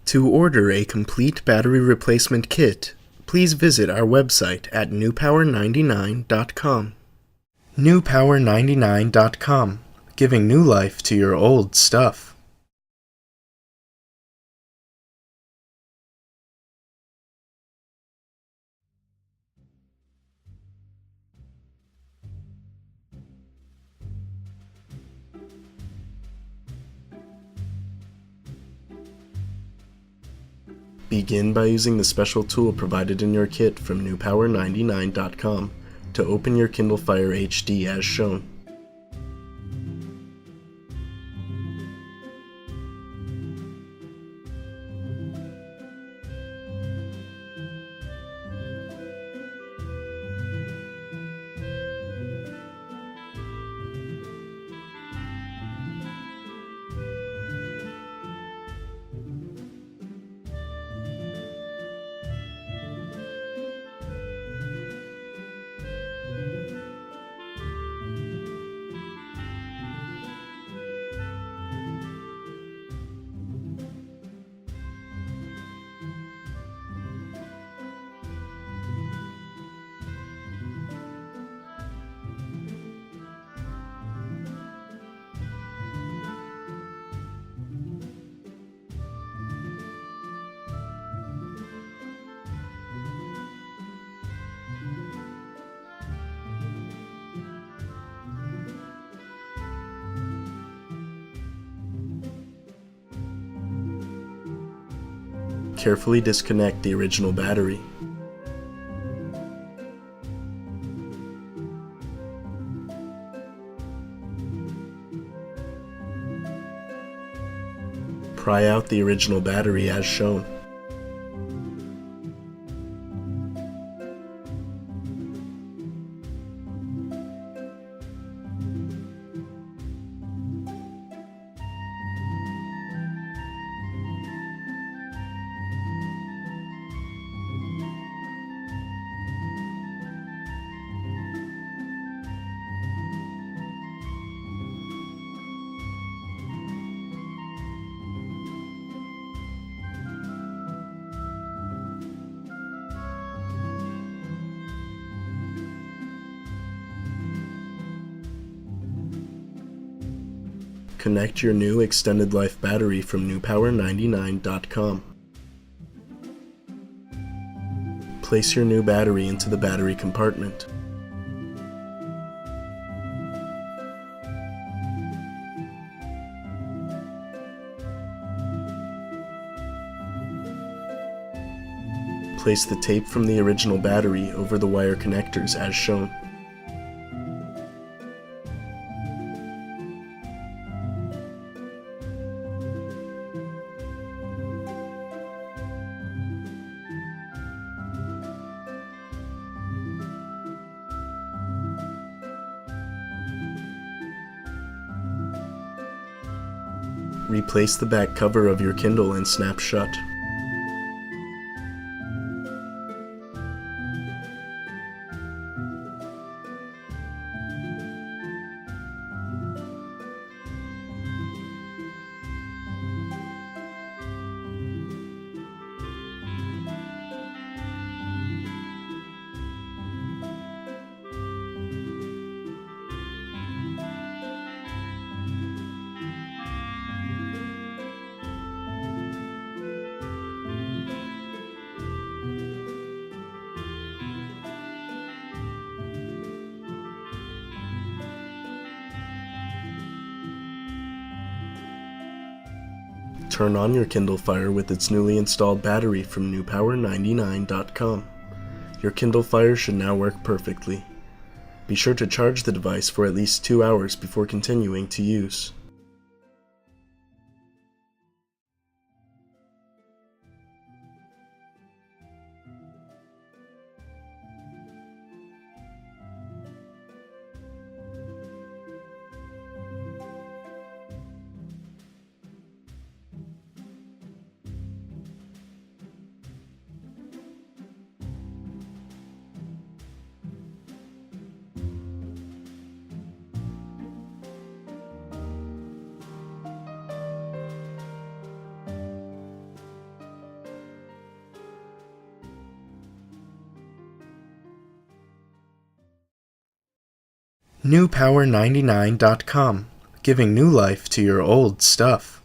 To order a complete battery replacement kit, please visit our website at newpower99.com. newpower99.com, giving new life to your old stuff. Begin by using the special tool provided in your kit from newpower99.com to open your Kindle Fire HD as shown. Carefully disconnect the original battery. Pry out the original battery as shown. Connect your new extended life battery from newpower99.com. Place your new battery into the battery compartment. Place the tape from the original battery over the wire connectors as shown. Replace the back cover of your Kindle and snap shut. Turn on your Kindle Fire with its newly installed battery from newpower99.com. Your Kindle Fire should now work perfectly. Be sure to charge the device for at least 2 hours before continuing to use. newpower99.com, giving new life to your old stuff.